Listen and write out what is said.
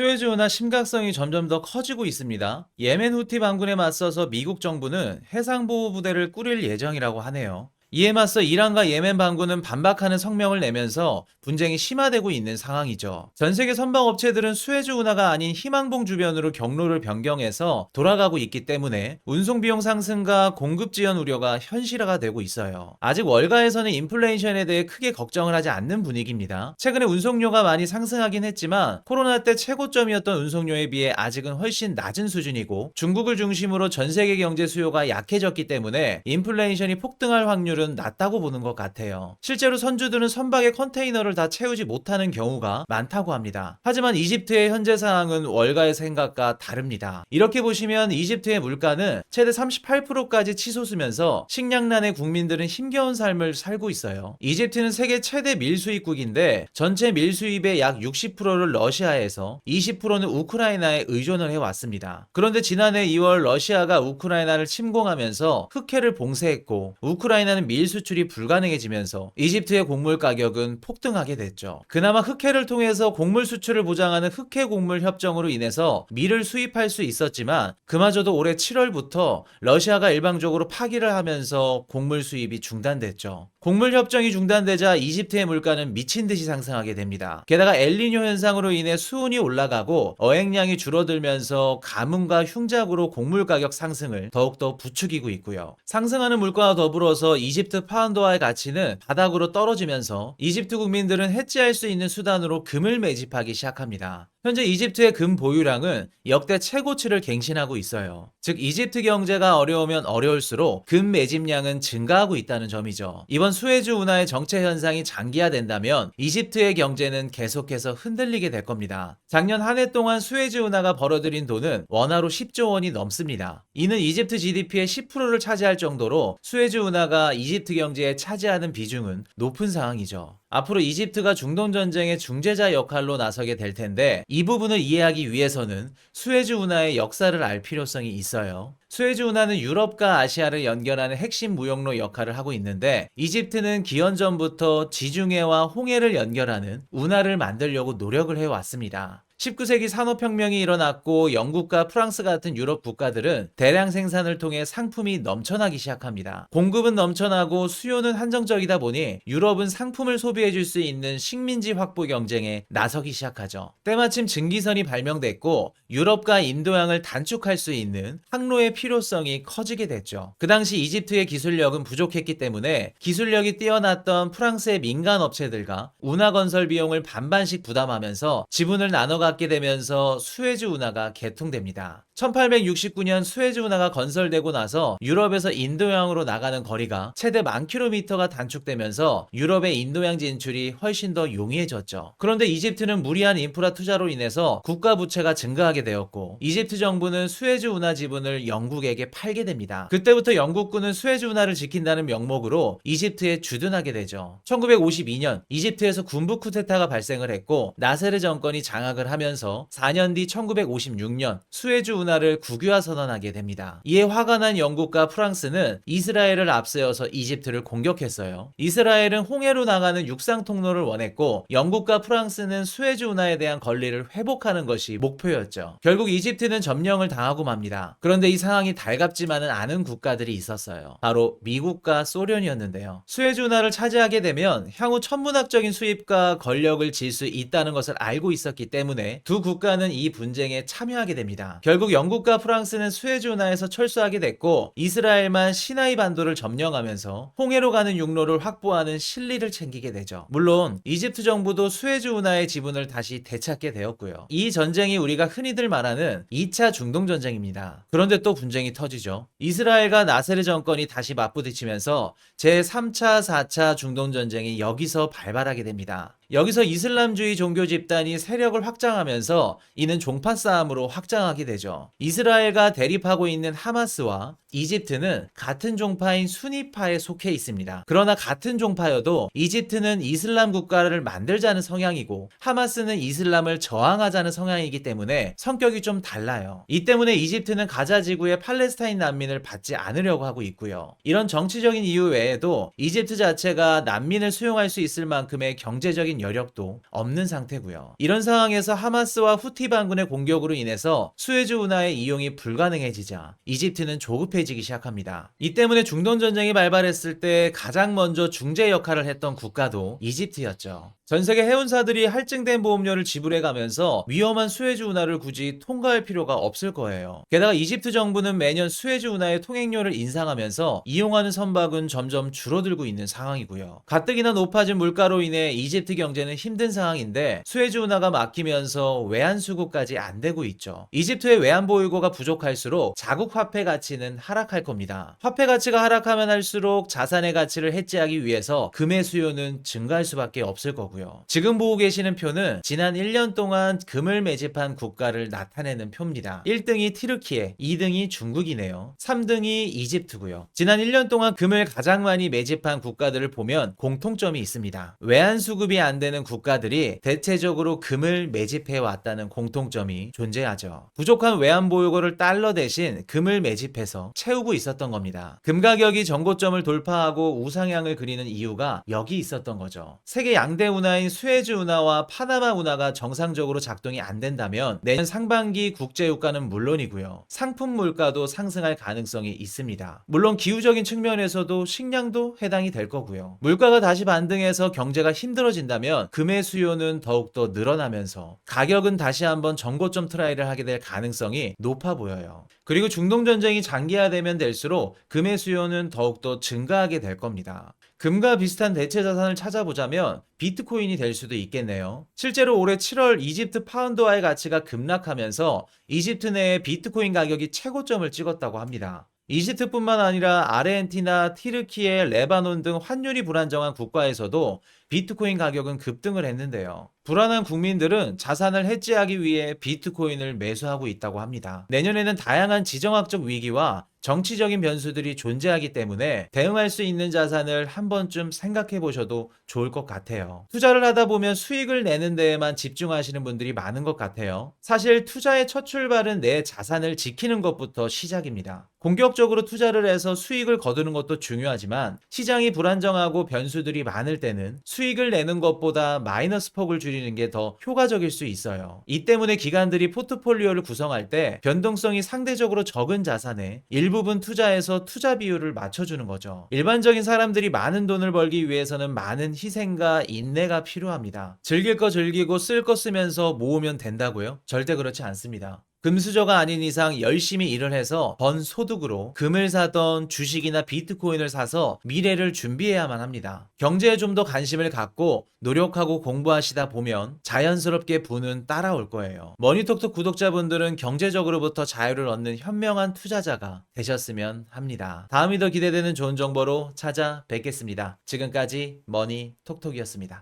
수에즈 운하 심각성이 점점 더 커지고 있습니다. 예멘 후티 반군에 맞서서 미국 정부는 해상보호부대를 꾸릴 예정이라고 하네요. 이에 맞서 이란과 예멘 반군은 반박하는 성명을 내면서 분쟁이 심화되고 있는 상황이죠. 전 세계 선박업체들은 수에즈 운하가 아닌 희망봉 주변으로 경로를 변경해서 돌아가고 있기 때문에 운송 비용 상승과 공급 지연 우려가 현실화가 되고 있어요. 아직 월가에서는 인플레이션에 대해 크게 걱정을 하지 않는 분위기입니다. 최근에 운송료가 많이 상승하긴 했지만 코로나 때 최고점이었던 운송료에 비해 아직은 훨씬 낮은 수준이고, 중국을 중심으로 전 세계 경제 수요가 약해졌기 때문에 인플레이션이 폭등할 확률은 낮다고 보는 것 같아요. 실제로 선주들은 선박의 컨테이너를 다 채우지 못하는 경우가 많다고 합니다. 하지만 이집트의 현재 상황은 월가의 생각과 다릅니다. 이렇게 보시면 이집트의 물가는 최대 38%까지 치솟으면서 식량난에 국민들은 힘겨운 삶을 살고 있어요. 이집트는 세계 최대 밀수입국인데 전체 밀수입의 약 60%를 러시아에서 20%는 우크라이나에 의존을 해왔습니다. 그런데 지난해 2월 러시아가 우크라이나를 침공하면서 흑해를 봉쇄했고, 우크라이나는 밀 수출이 불가능해지면서 이집트의 곡물 가격은 폭등하게 됐죠. 그나마 흑해를 통해서 곡물 수출을 보장하는 흑해 곡물 협정으로 인해서 밀을 수입할 수 있었지만, 그마저도 올해 7월부터 러시아가 일방적으로 파기를 하면서 곡물 수입이 중단됐죠. 곡물 협정이 중단되자 이집트의 물가는 미친 듯이 상승하게 됩니다. 게다가 엘니뇨 현상으로 인해 수온이 올라가고 어획량이 줄어들면서 가뭄과 흉작으로 곡물 가격 상승을 더욱더 부추기고 있고요. 상승하는 물가와 더불어서 이집트 파운드화의 가치는 바닥으로 떨어지면서 이집트 국민들은 해지할 수 있는 수단으로 금을 매집하기 시작합니다. 현재 이집트의 금 보유량은 역대 최고치를 갱신하고 있어요. 즉 이집트 경제가 어려우면 어려울수록 금 매집량은 증가하고 있다는 점이죠. 이번 수에즈 운하의 정체 현상이 장기화된다면 이집트의 경제는 계속해서 흔들리게 될 겁니다. 작년 한 해 동안 수에즈 운하가 벌어들인 돈은 원화로 10조 원이 넘습니다. 이는 이집트 GDP의 10%를 차지할 정도로 수에즈 운하가 이집트 경제에 차지하는 비중은 높은 상황이죠. 앞으로 이집트가 중동 전쟁의 중재자 역할로 나서게 될 텐데, 이 부분을 이해하기 위해서는 수에즈 운하의 역사를 알 필요성이 있어요. 수에즈 운하는 유럽과 아시아를 연결하는 핵심 무역로 역할을 하고 있는데, 이집트는 기원전부터 지중해와 홍해를 연결하는 운하를 만들려고 노력을 해왔습니다. 19세기 산업혁명이 일어났고 영국과 프랑스 같은 유럽 국가들은 대량 생산을 통해 상품이 넘쳐나기 시작합니다. 공급은 넘쳐나고 수요는 한정적이다 보니 유럽은 상품을 소비해줄 수 있는 식민지 확보 경쟁에 나서기 시작하죠. 때마침 증기선이 발명됐고 유럽과 인도양을 단축할 수 있는 항로의 필요성이 커지게 됐죠. 그 당시 이집트의 기술력은 부족했기 때문에 기술력이 뛰어났던 프랑스의 민간 업체들과 운하 건설 비용을 반반씩 부담하면서 지분을 나눠 갖게 되면서 수에즈 운하가 개통됩니다. 1869년 수에즈 운하가 건설되고 나서 유럽에서 인도양으로 나가는 거리가 최대 10,000km가 단축되면서 유럽의 인도양 진출이 훨씬 더 용이해졌죠. 그런데 이집트는 무리한 인프라 투자로 인해서 국가 부채가 증가하게 되었고, 이집트 정부는 수에즈 운하 지분을 영국에게 팔게 됩니다. 그때부터 영국군은 수에즈 운하를 지킨다는 명목으로 이집트에 주둔하게 되죠. 1952년 이집트에서 군부 쿠데타가 발생을 했고 나세르 정권이 장악을 하면서 4년 뒤 1956년 수에즈 운하를 국유화 선언하게 됩니다. 이에 화가 난 영국과 프랑스는 이스라엘을 앞세워서 이집트를 공격했어요. 이스라엘은 홍해로 나가는 육상 통로를 원했고 영국과 프랑스는 수에즈 운하에 대한 권리를 회복하는 것이 목표였죠. 결국 이집트는 점령을 당하고 맙니다. 그런데 이 상황이 달갑지만은 않은 국가들이 있었어요. 바로 미국과 소련이었는데요. 수에즈 운하를 차지하게 되면 향후 천문학적인 수입과 권력을 질 수 있다는 것을 알고 있었기 때문에 두 국가는 이 분쟁에 참여하게 됩니다. 결국 영국과 프랑스는 수에즈 운하에서 철수하게 됐고 이스라엘만 시나이 반도를 점령하면서 홍해로 가는 육로를 확보하는 실리를 챙기게 되죠. 물론 이집트 정부도 수에즈 운하의 지분을 다시 되찾게 되었고요. 이 전쟁이 우리가 흔히들 말하는 2차 중동 전쟁입니다. 그런데 또 분쟁이 터지죠. 이스라엘과 나세르 정권이 다시 맞부딪히면서 제3차, 4차 중동 전쟁이 여기서 발발하게 됩니다. 여기서 이슬람주의 종교 집단이 세력을 확장하면서 이는 종파 싸움으로 확장하게 되죠. 이스라엘과 대립하고 있는 하마스와 이집트는 같은 종파인 수니파에 속해 있습니다. 그러나 같은 종파여도 이집트는 이슬람 국가를 만들자는 성향이고 하마스는 이슬람을 저항하자는 성향이기 때문에 성격이 좀 달라요. 이 때문에 이집트는 가자 지구에 팔레스타인 난민을 받지 않으려고 하고 있고요. 이런 정치적인 이유 외에도 이집트 자체가 난민을 수용할 수 있을 만큼의 경제적인 여력도 없는 상태고요. 이런 상황에서 하마스와 후티 반군의 공격으로 인해서 수에즈 운하의 이용이 불가능해지자 이집트는 조급해지기 시작합니다. 이 때문에 중동 전쟁이 발발했을 때 가장 먼저 중재 역할을 했던 국가도 이집트였죠. 전 세계 해운사들이 할증된 보험료를 지불해가면서 위험한 수에즈 운하를 굳이 통과할 필요가 없을 거예요. 게다가 이집트 정부는 매년 수에즈 운하의 통행료를 인상하면서 이용하는 선박은 점점 줄어들고 있는 상황이고요. 가뜩이나 높아진 물가로 인해 이집트 경제는 힘든 상황인데 수에즈 운하가 막히면서 외환 수급까지 안 되고 있죠. 이집트의 외환 보유고가 부족할수록 자국 화폐 가치는 하락할 겁니다. 화폐 가치가 하락하면 할수록 자산의 가치를 해지하기 위해서 금의 수요는 증가할 수밖에 없을 거고요. 지금 보고 계시는 표는 지난 1년 동안 금을 매집한 국가를 나타내는 표입니다. 1등이 티르키예, 2등이 중국이네요. 3등이 이집트고요. 지난 1년 동안 금을 가장 많이 매집한 국가들을 보면 공통점이 있습니다. 외환 수급이 안 되는 국가들이 대체적으로 금을 매집해 왔다는 공통점이 존재하죠. 부족한 외환 보유고를 달러 대신 금을 매집해서 채우고 있었던 겁니다. 금 가격이 전고점을 돌파하고 우상향을 그리는 이유가 여기 있었던 거죠. 세계 양대 운하인 수에즈 운하와 파나마 운하가 정상적으로 작동이 안 된다면 내년 상반기 국제유가는 물론이고요. 상품 물가도 상승할 가능성이 있습니다. 물론 기후적인 측면에서도 식량도 해당이 될 거고요. 물가가 다시 반등해서 경제가 힘들어진다면 금의 수요는 더욱더 늘어나면서 가격은 다시 한번 전고점 트라이를 하게 될 가능성이 높아 보여요. 그리고 중동 전쟁이 장기화되면 될수록 금의 수요는 더욱더 증가하게 될 겁니다. 금과 비슷한 대체 자산을 찾아보자면 비트코인이 될 수도 있겠네요. 실제로 올해 7월 이집트 파운드화의 가치가 급락하면서 이집트 내에 비트코인 가격이 최고점을 찍었다고 합니다. 이집트뿐만 아니라 아르헨티나, 티르키예, 레바논 등 환율이 불안정한 국가에서도 비트코인 가격은 급등을 했는데요. 불안한 국민들은 자산을 해지하기 위해 비트코인을 매수하고 있다고 합니다. 내년에는 다양한 지정학적 위기와 정치적인 변수들이 존재하기 때문에 대응할 수 있는 자산을 한 번쯤 생각해 보셔도 좋을 것 같아요. 투자를 하다 보면 수익을 내는 데에만 집중하시는 분들이 많은 것 같아요. 사실 투자의 첫 출발은 내 자산을 지키는 것부터 시작입니다. 공격적으로 투자를 해서 수익을 거두는 것도 중요하지만 시장이 불안정하고 변수들이 많을 때는 수익을 내는 것보다 마이너스 폭을 줄이는 게 더 효과적일 수 있어요. 이 때문에 기관들이 포트폴리오를 구성할 때 변동성이 상대적으로 적은 자산에 일부분 투자해서 투자 비율을 맞춰주는 거죠. 일반적인 사람들이 많은 돈을 벌기 위해서는 많은 희생과 인내가 필요합니다. 즐길 거 즐기고 쓸 거 쓰면서 모으면 된다고요? 절대 그렇지 않습니다. 금수저가 아닌 이상 열심히 일을 해서 번 소득으로 금을 사던 주식이나 비트코인을 사서 미래를 준비해야만 합니다. 경제에 좀 더 관심을 갖고 노력하고 공부하시다 보면 자연스럽게 부는 따라올 거예요. 머니톡톡 구독자분들은 경제적으로부터 자유를 얻는 현명한 투자자가 되셨으면 합니다. 다음이 더 기대되는 좋은 정보로 찾아뵙겠습니다. 지금까지 머니톡톡이었습니다.